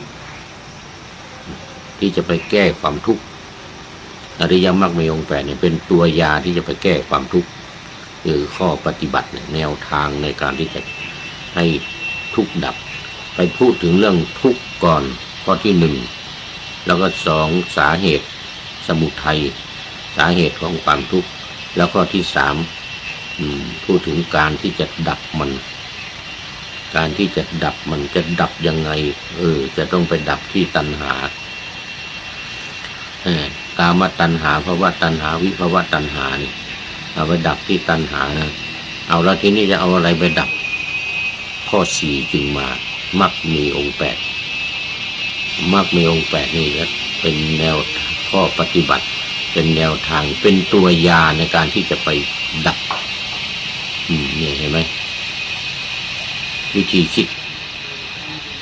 ที่จะไปแก้ความทุกข์อริยมรรคมีองค์8เนี่ยเป็นตัวยาที่จะไปแก้ความทุกข์คือข้อปฏิบัติแนวทางในการที่จะให้ทุกข์ดับไปพูดถึงเรื่องทุกข์ก่อนข้อที่1แล้วก็2สาเหตุสมุทัยสาเหตุของความทุกข์แล้วข้อที่3พูดถึงการที่จะดับมันการที่จะดับมันจะดับยังไงจะต้องไปดับที่ตัณหากามตัณหาภวตัณหาวิภวตัณหานี่เอาไปดับที่ตัณหานะเอาแล้วทีนี้จะเอาอะไรไปดับข้อ4จึงมามรรคมีองค์8มรรคมีองค์8นี่เป็นแนวข้อปฏิบัติเป็นแนวทางเป็นตัวยาในการที่จะไปดับนี่เห็นไหมวิธีคิด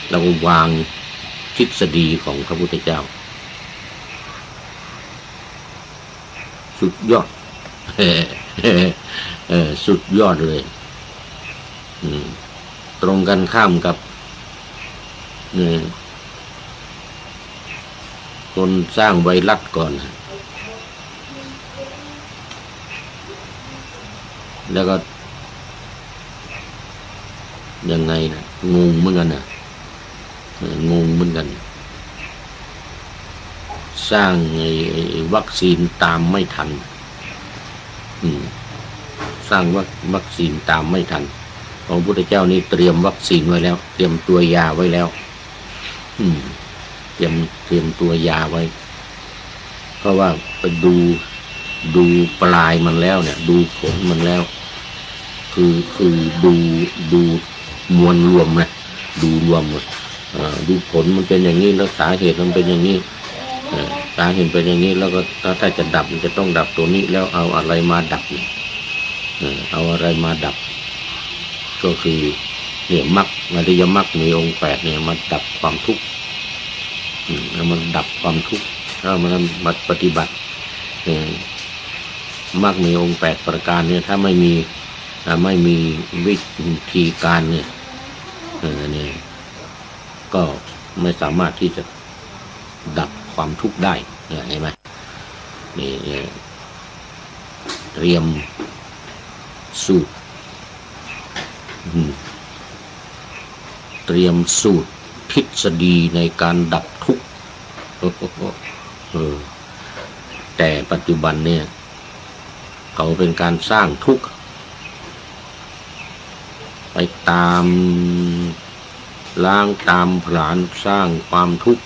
เราวางทฤษฎีของพระพุทธเจ้าสุดยอดสุดยอดเลยตรงกันข้ามกับคนสร้างไวรัสก่อนแล้วก็ยังไงนะงงเหมือนกันนะงงเหมือนกันสร้างวัคซีนตามไม่ทันสร้างวัคซีนตามไม่ทันพระพุทธเจ้านี่เตรียมวัคซีนไว้แล้วเตรียมตัวยาไว้แล้วเตรียมตัวยาไว้เพราะว่าไปดูปลายมันแล้วเนี่ยดูผลมันแล้วคือดูมวลรวมนะดูรวมดูผลมันเป็นอย่างนี้แล้วสาเหตุมันเป็นอย่างนี้สาเหตุเป็นอย่างนี้แล้วก็ถ้าจะดับมันจะต้องดับตัวนี้แล้วเอาอะไรมาดับเอาอะไรมาดับก็คือเนี่ยมรรคอริยมรรคมีองค์8เนี่ยมาดับความทุกข์มันดับความทุกข์ถ้ามันมาปฏิบัติมรรคมีองค์8ประการเนี่ยถ้าไม่มีวิธีการเนี่ยก็ไม่สามารถที่จะดับความทุกข์ได้เห็นไหมนี่เตรียมสูตรทฤษฎีในการดับทุกข์แต่ปัจจุบันเนี่ยเขาเป็นการสร้างทุกข์ไปตามล้างตามผลาญสร้างความทุกข์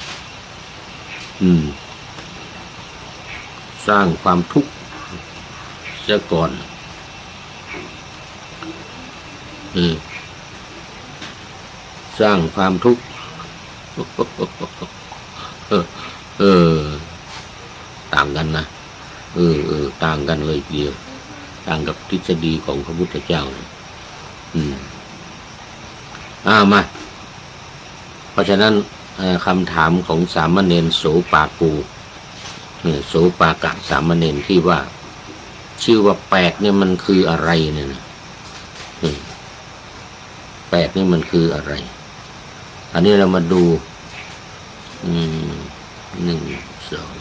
สร้างความทุกข์เสียก่อนสร้างความทุกข์ต่างกันนะต่างกันเลยเดียวต่างกับทฤษฎีของพระพุทธเจ้าเลยมา เพราะฉะนั้นคำถามของสามเณรโสปากูโสปากะสามเณรที่ว่าชื่อว่าแปดเนี่ยมันคืออะไรเนี่ยแปดนี่มันคืออะไรอันนี้เรามาดู1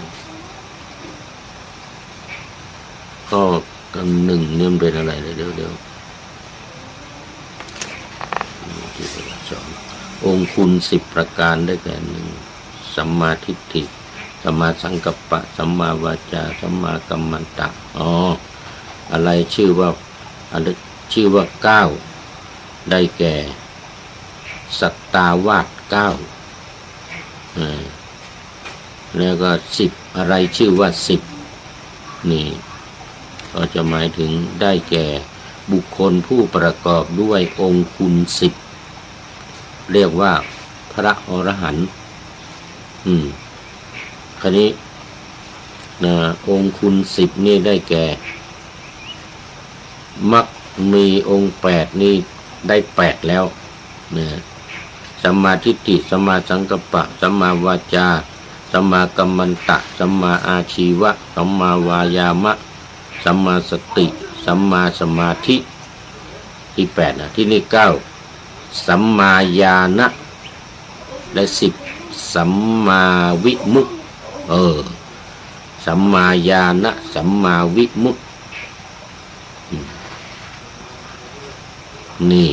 2ก็กัน1เนี่ยมันเป็นอะไรเดี๋ยว2องค์คุณ10ประการได้แก่1สัมมาทิฏฐิสัมมาสังกัปปะสัมมาวาจาสัมมากัมมันตะอะไรชื่อว่า9ได้แก่สัตตาวาส9แล้วก็10อะไรชื่อว่า10นี่ก็จะหมายถึงได้แก่บุคคลผู้ประกอบด้วยองค์คุณ10เรียกว่าพระอรหันต์คราวนี้องค์คุณ10นี่ได้แก่มักมีองค์8นี่ได้8แล้วสัมมาทิฏฐิสัมมาสังกัปปะสัมมาวาจาสัมมากัมมันตะสัมมาอาชีวะสัมมาวายามะสัมมาสติสัมมาสมาธิที่8นะที่นี่9สัมมาญาณะและ10สัมมาวิมุตติสัมมาญาณะสัมมาวิมุตตินี่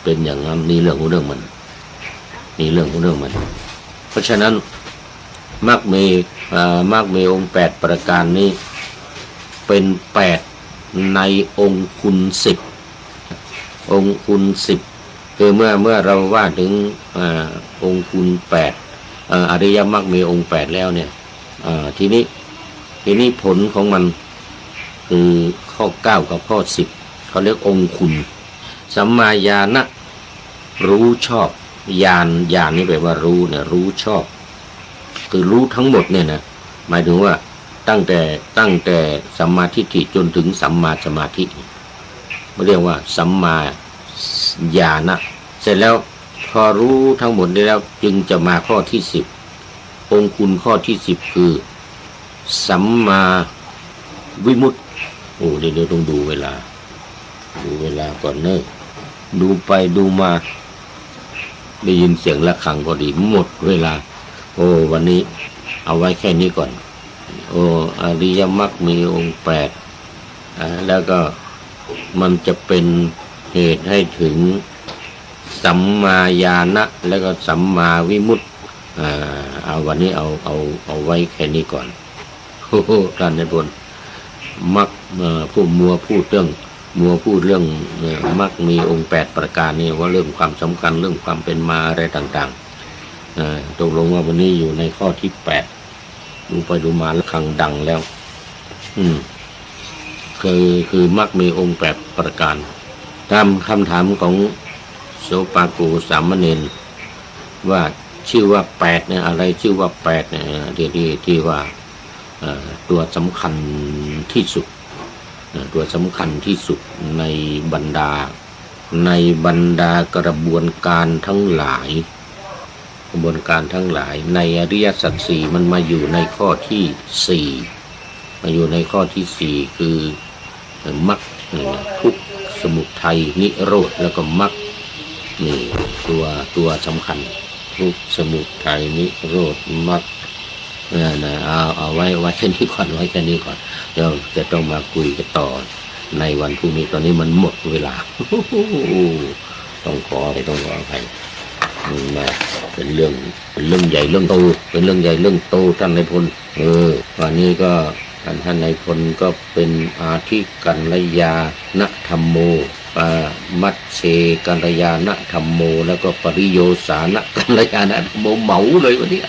เป็นอย่างนั้นนี่เรื่องของเรื่องมันเพราะฉะนั้นมรรคมีองค์8ประการนี้เป็น8ในองค์คุณ10องค์คุณ10คือเมื่อเราว่าถึงองค์คุณ8อริยมรรคมีองค์8แล้วเนี่ยทีนี้ผลของมันคือข้อ9กับข้อ10เขาเรียกองค์คุณสัมมาญาณะรู้ชอบญาณนี่แปลว่ารู้เนี่ยรู้ชอบคือรู้ทั้งหมดเนี่ยนะหมายถึงว่าตั้งแต่สัมมาทิฏฐิจนถึงสัมมาสมาธิเรียกว่าสัมมาญาณะเสร็จแล้วพอรู้ทั้งหมดได้แล้วจึงจะมาข้อที่10องค์คุณข้อที่10คือสัมมาวิมุตติเดี๋ยวต้องดูเวลาก่อนเนอะดูไปดูมาได้ยินเสียงระฆังพอดีหมดเวลาวันนี้เอาไว้แค่นี้ก่อนอริยมรรคมีองค์8แล้วก็มันจะเป็นเหตุให้ถึงสัมมาญาณะแล้วก็สัมมาวิมุตติเอาวันนี้เอาไว้แค่นี้ก่อนท่านในบนมรรคผู้มัวพูดเรื่องมรรคมีองค์8ประการนี่ว่าเรื่องความสำคัญเรื่องความเป็นมาอะไรต่างๆตกลงว่าวันนี้อยู่ในข้อที่8ดูไปดูมาระฆังดังแล้วคือมรรคมีองค์8ประการตามคำถามของโสปากูสามเณรว่าชื่อว่า8เนี่ยอะไรชื่อว่า8เนี่ยที่ว่าตัวสำคัญที่สุดในบรรดากระบวนการทั้งหลายในอริยสัจ4มันมาอยู่ในข้อที่4คือมรรคทุกข์สมุทัยนิโรธแล้วก็มรรคนี่ตัวสำคัญทุกข์สมุทัยนิโรธมรรคเอาไว้แค่นี้ก่อนเดี๋ยวจะต้องมาคุยกันต่อในวันพรุ่งนี้ตอนนี้มันหมดเวลาต้องขออภัยเป็นเรื่องใหญ่เรื่องโตท่านนายพลวันนี้ก็ท่านนายพลก็เป็นอาทิกัลยาณธรรมโมมัชเชกัลยาณธรรมโมแล้วก็ปริโยสานะกัลยาณธรรมโมเหมาเลยวันนี้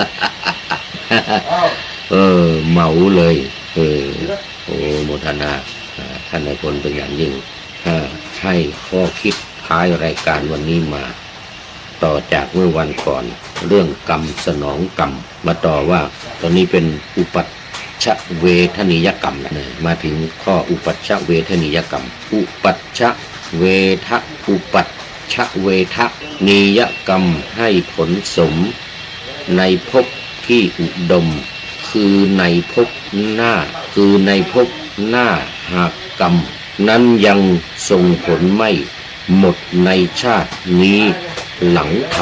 เหมาเลยโมทนาท่านนายพลเป็นอย่างยิ่งให้ข้อคิดท้ายรายการวันนี้มาต่อจากเมื่อวันก่อนเรื่องกรรมสนองกรรมมาต่อว่าตอนนี้เป็นอุปัชชเวทนิยกรรมมาถึงข้ออุปัชชเวทนิยกรรมอุปัชชเวทอุปัช ชเวทนียกรรมให้ผลสมในภพที่อุดมคือในภพหน้าหากกรรมนั้นยังส่งผลไม่หมดในชาตินี้หลังท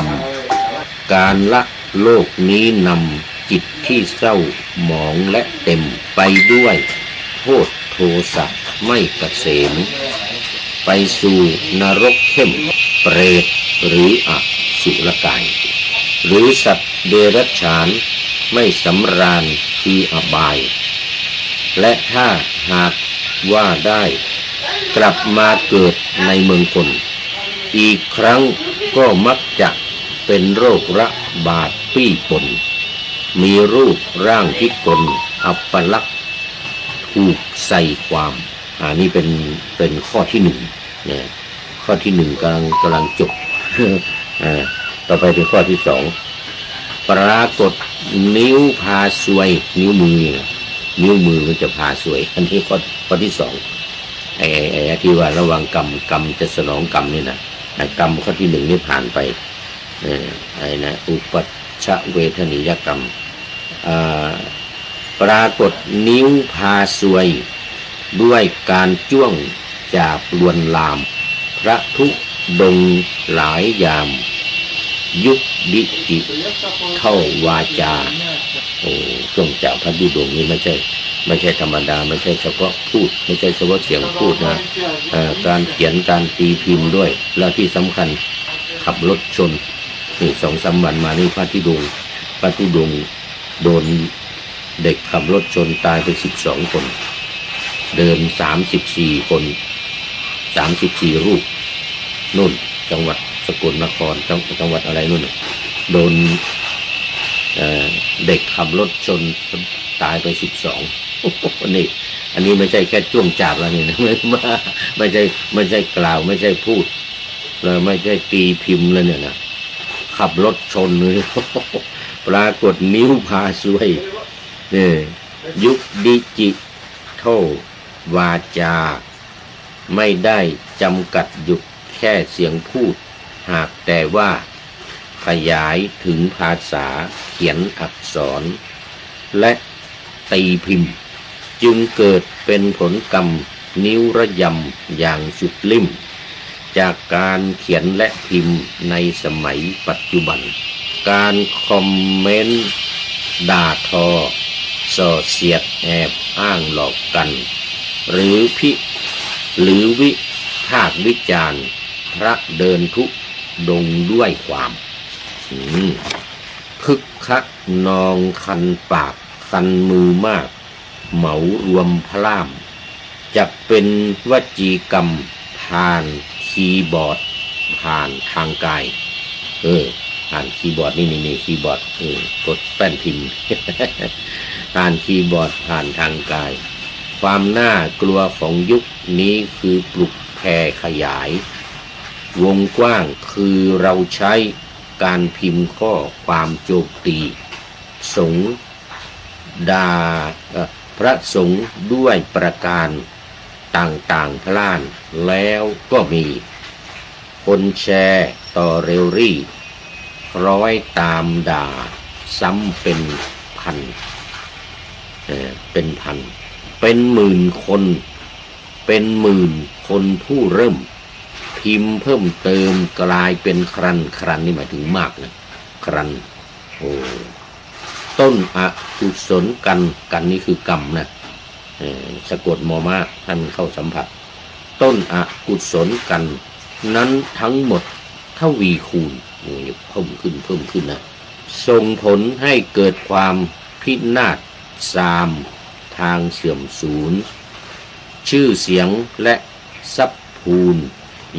ำการละโลกนี้นำจิตที่เศร้าหมองและเต็มไปด้วยโทษโทสะไม่เกษมไปสู่นรกเข้มเปรตหรืออสุรกายหรือสัตว์เดรัจฉานไม่สำราญคืออบายและถ้าหากว่าได้กลับมาเกิดในเมืองคนอีกครั้งก็มักจะเป็นโรคระบาดปี้ปนมีรูปร่างพิกลอัปลักษณ์ถูกใส่ความนี่เป็นข้อที่หนึ่งเนี่ยข้อที่หนึ่งกำลังจบ ต่อไปเป็นข้อที่สองปรากฏนิ้วพาสวยนิ้วมือมันจะพาสวยอันนี้ข้อที่สองไอ้ที่ว่าระวังกรรมจะสนองกรรมนี่นะกรรมข้อที่หนึ่งนี่ผ่านไปไอ้นะอุปัชชเวทนิยกรรมปรากฏนิ้วพาสวยด้วยการจ้วงจาบลวนลามพระทุดงหลายยามยุบดิจิเท่าวาจาจ้วงจาบพระธุดงค์นี่ไม่ใช่ธรรมดาไม่ใช่เฉพาะพูดไม่ใช่เฉพาะเสียงพูดนะการเขียนการตีพิมพ์ด้วยแล้วที่สำคัญขับรถชนนี่2-3 วันมานี่พระธุดงค์โดนเด็กขับรถชนตายไป12 คนเดิน34 คน34 รูปนู่นจังหวัดสกลนครจังหวัดอะไรนู่นโดนเด็กขับรถชนตายไป12นี่อันนี้ไม่ใช่แค่จ้วงจาบแล้วนี่นะไม่ใช่กล่าวไม่ใช่พูดแล้วไม่ใช่ตีพิมพ์แล้วเนี่ยนะขับรถชนเลยปรากฏนิ้วพาสวยนี่ยุบดิจิโทวาจาไม่ได้จำกัดหยุดแค่เสียงพูดหากแต่ว่าขยายถึงภาษาเขียนอักษรและตีพิมพ์จึงเกิดเป็นผลกรรมนิ้วระยำอย่างสุดลิ่มจากการเขียนและพิมพ์ในสมัยปัจจุบันการคอมเมนต์ด่าทอส่อเสียดแอบอ้างหลอกกันหรือวิพากษ์วิจารณ์พระเดินทุดงด้วยความคึกคักนองคันปากคันมือมากเหมารวมพล่ามจะเป็นวจีกรรมผ่านคีย์บอร์ดผ่านทางกายผ่านคีย์บอร์ดนี่คีย์บอร์ดกดแป้นพิมพ์ ผ่านคีย์บอร์ดผ่านทางกายความน่ากลัวของยุคนี้คือปลุกแผ่ขยายวงกว้างคือเราใช้การพิมพ์ข้อความโจมตีสงฆ์ด่าพระสงฆ์ด้วยประการต่างๆพล่านแล้วก็มีคนแชร์ต่อเรลรี่ร้อยตามด่าซ้ำเป็นพันเป็นหมื่นคนผู้เริ่มพิมพ์เพิ่มเติมกลายเป็นครันนี่หมายถึงมากนะครันต้นอกุศลกันนี่คือกรรมนะสะกดมอมาท่านเข้าสัมผัสต้นอกุศลกันนั้นทั้งหมดทวีคูณเพิ่มขึ้นนะส่งผลให้เกิดความพินาศทรามทางเสื่อมสูญชื่อเสียงและทรัพย์พูน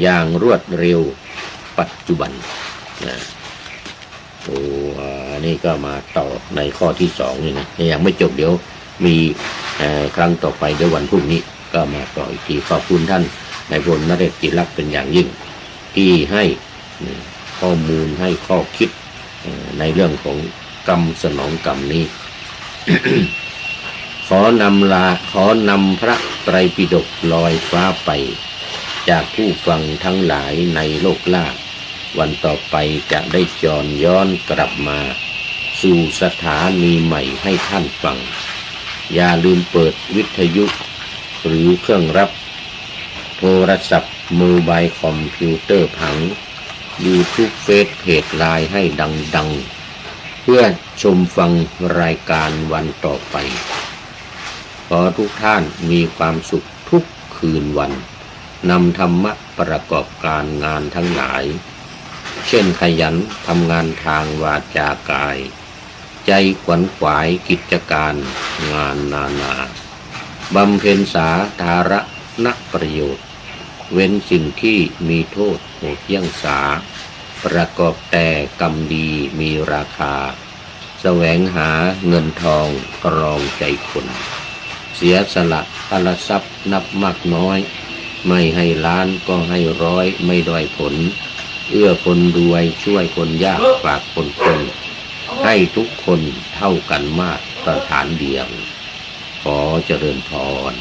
อย่างรวดเร็วปัจจุบันนะนี่ก็มาต่อในข้อที่2นี่นะยังไม่จบเดี๋ยวมีครั้งต่อไปในวันพรุ่งนี้ก็มาต่ออีกทีขอบคุณท่านนายพลนเรศจิรักษ์เป็นอย่างยิ่งที่ให้ข้อมูลให้ข้อคิดในเรื่องของกรรมสนองกรรมนี้ ขอนำพระไตรปิฎกลอยฟ้าไป จากผู้ฟังทั้งหลายในโลกล่าวันต่อไปจะได้จรย้อนกลับมาสู่สถานีใหม่ให้ท่านฟังอย่าลืมเปิดวิทยุหรือเครื่องรับโทรศัพท์มือบายคอมพิวเตอร์ผังYouTube เฟซเพจไลน์ให้ดังๆเพื่อชมฟังรายการวันต่อไปขอทุกท่านมีความสุขทุกคืนวันนำธรรมะประกอบการงานทั้งหลายเช่นขยันทำงานทางวาจากายใจขวนขวายกิจการงานนานาบำเพ็ญสาธารณประโยชน์เว้นสิ่งที่มีโทษโหดเหี้ยงสาประกอบแต่กรรมดีมีราคาแสวงหาเงินทองกรองใจคนเสียสละพละทรัพย์นับมากน้อยไม่ให้ล้านก็ให้ร้อยไม่ด้อยผลเอื้อคนรวยช่วยคนยากฝากคนจนให้ทุกคนเท่ากันมาตรฐานเดียวขอเจริญพร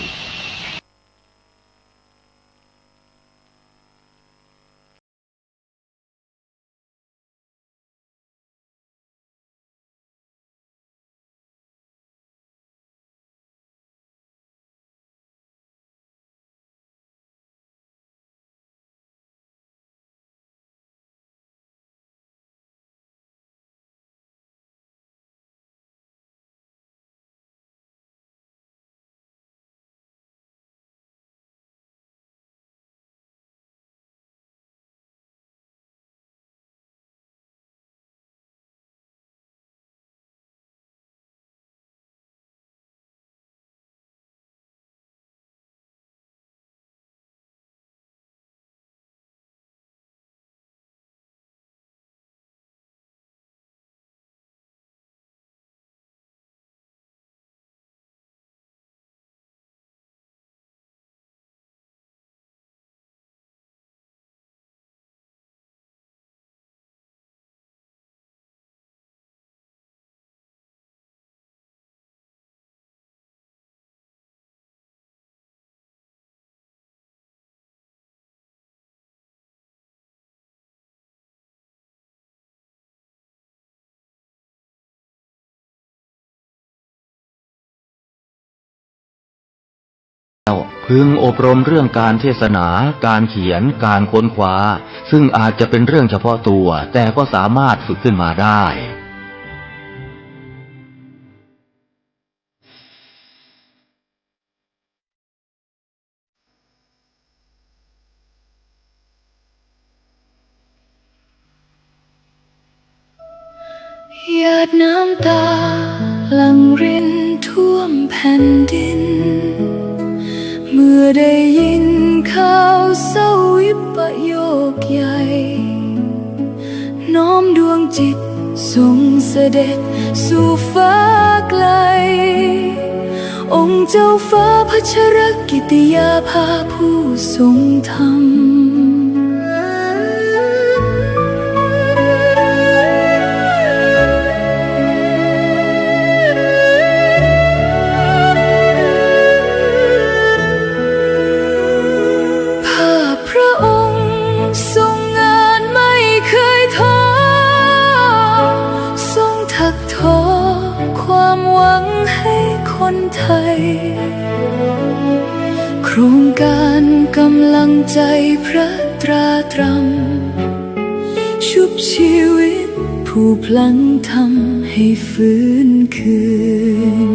พึงอบรมเรื่องการเทศนา การเขียน การค้นคว้าซึ่งอาจจะเป็นเรื่องเฉพาะตัวแต่ก็สามารถฝึกขึ้นมาได้หยาดน้ำตาหลั่งรินท่วมแผ่นดินเมื่อได้ยินข่าวเศร้าวิปโยคใหญ่น้อมดวงจิตส่งเสด็จสู่ฟ้าไกลองค์เจ้าฟ้าพัชรกิติยาภาผู้ทรงธรรมโครงการกำลังใจพระตราตรำชุบชีวิตผู้พลังทำให้ฟื้นคืน